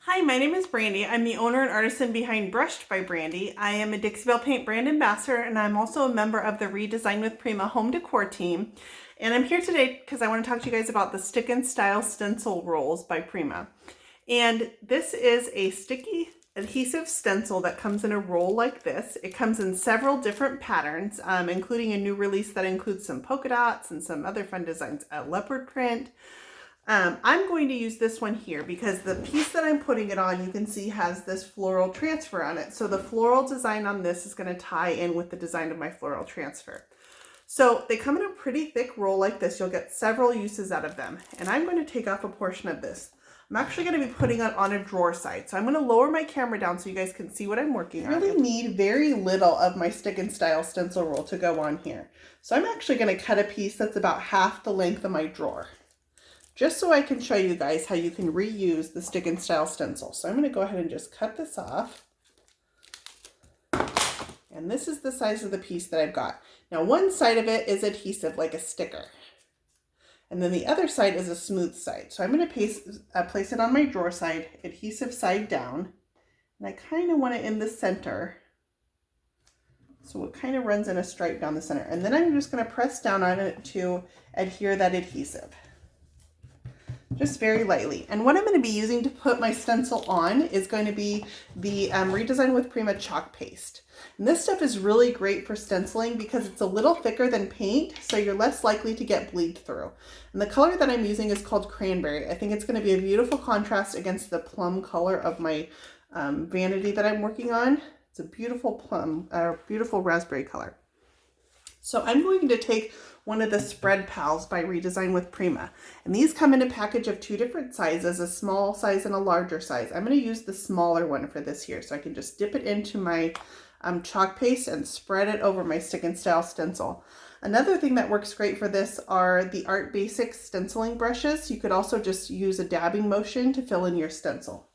Hi, my name is Brandy. I'm the owner and artisan behind Brushed by Brandy. I am a Dixie Belle Paint brand ambassador, and I'm also a member of the Redesign with Prima home decor team. And I'm here today because I want to talk to you guys about the Stick and Style Stencil Rolls by Prima. And this is a sticky adhesive stencil that comes in a roll like this. It comes in several different patterns, including a new release that includes some polka dots and some other fun designs, a leopard print. I'm going to use this one here because the piece that I'm putting it on, you can see has this floral transfer on it. So the floral design on this is going to tie in with the design of my floral transfer. So they come in a pretty thick roll like this. You'll get several uses out of them. And I'm going to take off a portion of this. I'm actually going to be putting it on a drawer side. So I'm going to lower my camera down so you guys can see what I'm working on. I really need very little of my Stick and Style stencil roll to go on here. So I'm actually going to cut a piece that's about half the length of my drawer, just so I can show you guys how you can reuse the Stick and Style stencil. So I'm going to go ahead and just cut this off. And this is the size of the piece that I've got. Now one side of it is adhesive like a sticker. And then the other side is a smooth side. So I'm going to place it on my drawer side, adhesive side down. And I kind of want it in the center, so it kind of runs in a stripe down the center. And then I'm just going to press down on it to adhere that adhesive, just very lightly. And what I'm going to be using to put my stencil on is going to be the Redesign with Prima chalk paste. And this stuff is really great for stenciling because it's a little thicker than paint, so you're less likely to get bleed through. And the color that I'm using is called Cranberry. I think it's going to be a beautiful contrast against the plum color of my vanity that I'm working on. It's a beautiful beautiful raspberry color. So I'm going to take one of the Spread Pals by Redesign with Prima. And these come in a package of 2 different sizes, a small size and a larger size. I'm going to use the smaller one for this here. So I can just dip it into my chalk paste and spread it over my Stick and Style stencil. Another thing that works great for this are the Art Basics stenciling brushes. You could also just use a dabbing motion to fill in your stencil.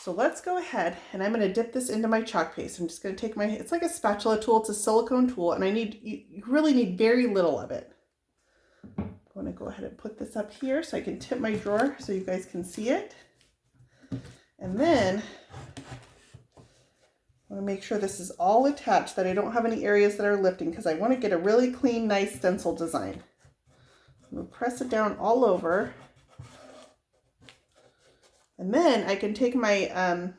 So let's go ahead, and I'm going to dip this into my chalk paste. I'm just going to take it's like a spatula tool, it's a silicone tool, and you really need very little of it. I'm going to go ahead and put this up here so I can tip my drawer so you guys can see it. And then I want to make sure this is all attached, that I don't have any areas that are lifting, because I want to get a really clean, nice stencil design. I'm going to press it down all over. And then I can take my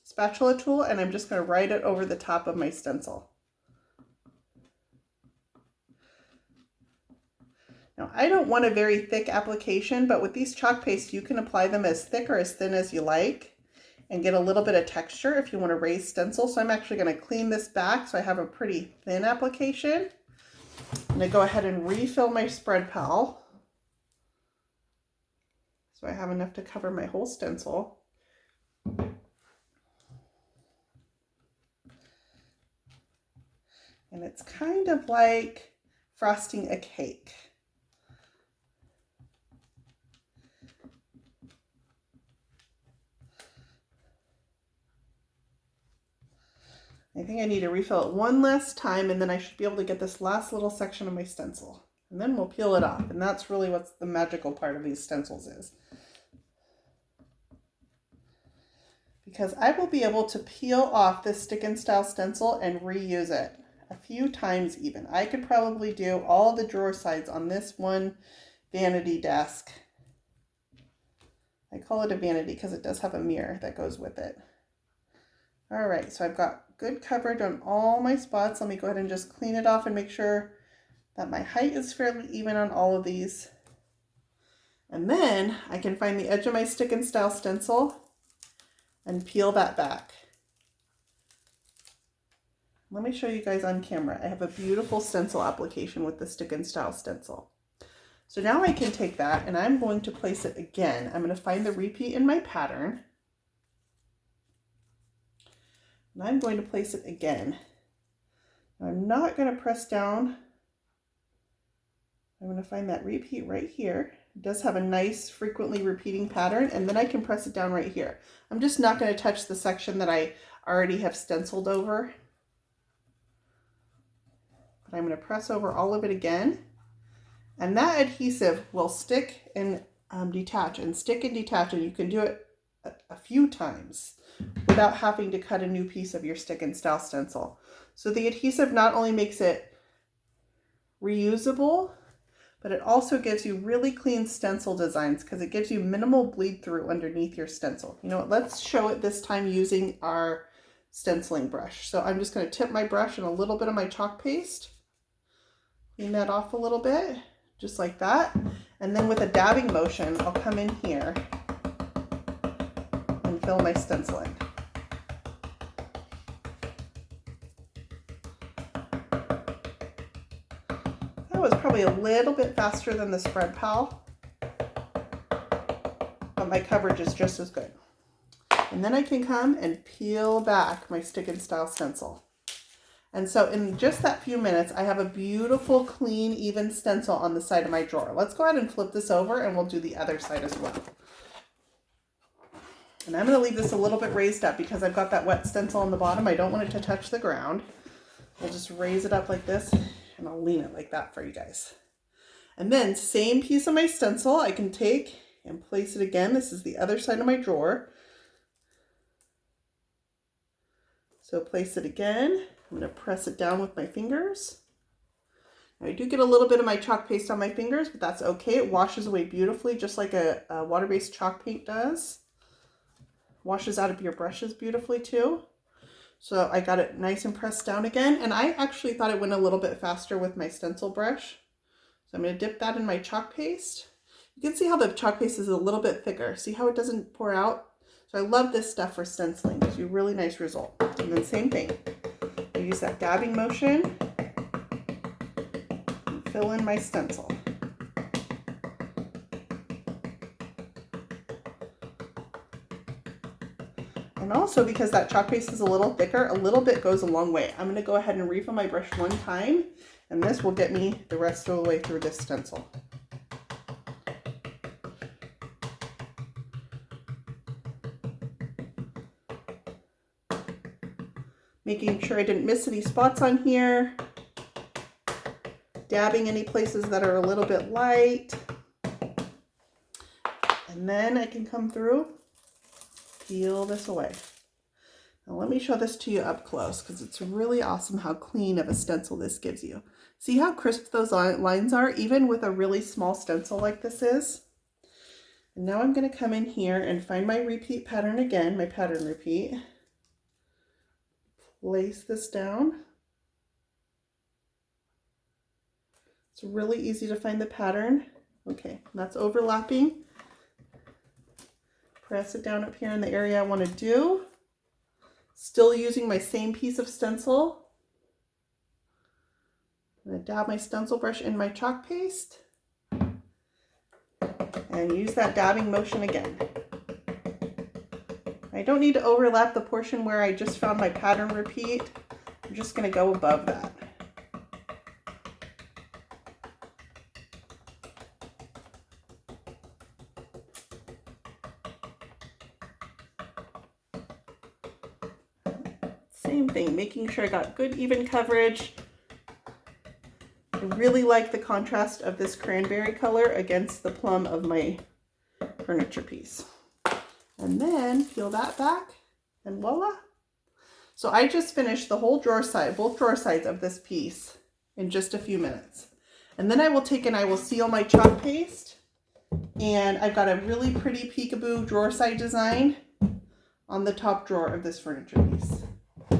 spatula tool and I'm just going to write it over the top of my stencil. Now I don't want a very thick application, but with these chalk pastes you can apply them as thick or as thin as you like and get a little bit of texture if you want to raise stencil. So I'm actually going to clean this back so I have a pretty thin application. I'm going to go ahead and refill my Spread Pal, so I have enough to cover my whole stencil. And it's kind of like frosting a cake. I think I need to refill it one last time, and then I should be able to get this last little section of my stencil. And then we'll peel it off. And that's really what's the magical part of these stencils is. Because I will be able to peel off this Stick and Style stencil and reuse it a few times even. I could probably do all the drawer sides on this one vanity desk. I call it a vanity because it does have a mirror that goes with it. All right, so I've got good coverage on all my spots. Let me go ahead and just clean it off and make sure that my height is fairly even on all of these. And then I can find the edge of my Stick and Style stencil and peel that back. Let me show you guys on camera. I have a beautiful stencil application with the Stick and Style stencil. So now I can take that and I'm going to place it again. I'm going to find the repeat in my pattern. And I'm going to place it again. Now I'm not going to press down. I'm going to find that repeat right here. It does have a nice frequently repeating pattern, and then I can press it down right here. I'm just not going to touch the section that I already have stenciled over. But I'm going to press over all of it again, and that adhesive will stick and detach and stick and detach, and you can do it a few times without having to cut a new piece of your stick and style stencil. So the adhesive not only makes it reusable, but it also gives you really clean stencil designs because it gives you minimal bleed through underneath your stencil. You know what, let's show it this time using our stenciling brush. So I'm just going to tip my brush in a little bit of my chalk paste, clean that off a little bit, just like that. And then with a dabbing motion, I'll come in here and fill my stencil in. That was probably a little bit faster than the Spread Pal, but my coverage is just as good. And then I can come and peel back my stick and style stencil. And so in just that few minutes, I have a beautiful, clean, even stencil on the side of my drawer. Let's go ahead and flip this over and we'll do the other side as well. And I'm going to leave this a little bit raised up because I've got that wet stencil on the bottom. I don't want it to touch the ground. I'll just raise it up like this and I'll lean it like that for you guys. And then same piece of my stencil, I can take and place it again. This is the other side of my drawer. So place it again. I'm going to press it down with my fingers. Now, I do get a little bit of my chalk paste on my fingers, but that's okay. It washes away beautifully, just like a water-based chalk paint does. Washes out of your brushes beautifully too. So I got it nice and pressed down again. And I actually thought it went a little bit faster with my stencil brush. So I'm going to dip that in my chalk paste. You can see how the chalk paste is a little bit thicker. See how it doesn't pour out? So I love this stuff for stenciling. It gives you a really nice result. And then same thing. I use that dabbing motion and fill in my stencil. And also because that chalk paste is a little thicker, a little bit goes a long way. I'm going to go ahead and refill my brush one time, and this will get me the rest of the way through this stencil. Making sure I didn't miss any spots on here. Dabbing any places that are a little bit light. And then I can come through, peel this away. Now let me show this to you up close because it's really awesome how clean of a stencil this gives you. See how crisp those lines are, even with a really small stencil like this is? And now I'm going to come in here and find my repeat pattern again, my pattern repeat. Place this down. It's really easy to find the pattern. Okay, that's overlapping. Press it down up here in the area I want to do. Still using my same piece of stencil. I'm going to dab my stencil brush in my chalk paste and use that dabbing motion again. I don't need to overlap the portion where I just found my pattern repeat. I'm just going to go above that. Same thing, making sure I got good even coverage. I really like the contrast of this cranberry color against the plum of my furniture piece. And then peel that back and voila. So I just finished the whole drawer side, both drawer sides of this piece in just a few minutes. And then I will take and I will seal my chalk paste. And I've got a really pretty peekaboo drawer side design on the top drawer of this furniture piece.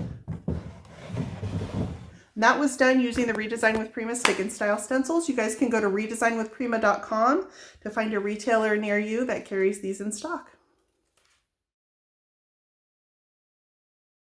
And that was done using the Redesign with Prima stick and style stencils. You guys can go to redesignwithprima.com to find a retailer near you that carries these in stock.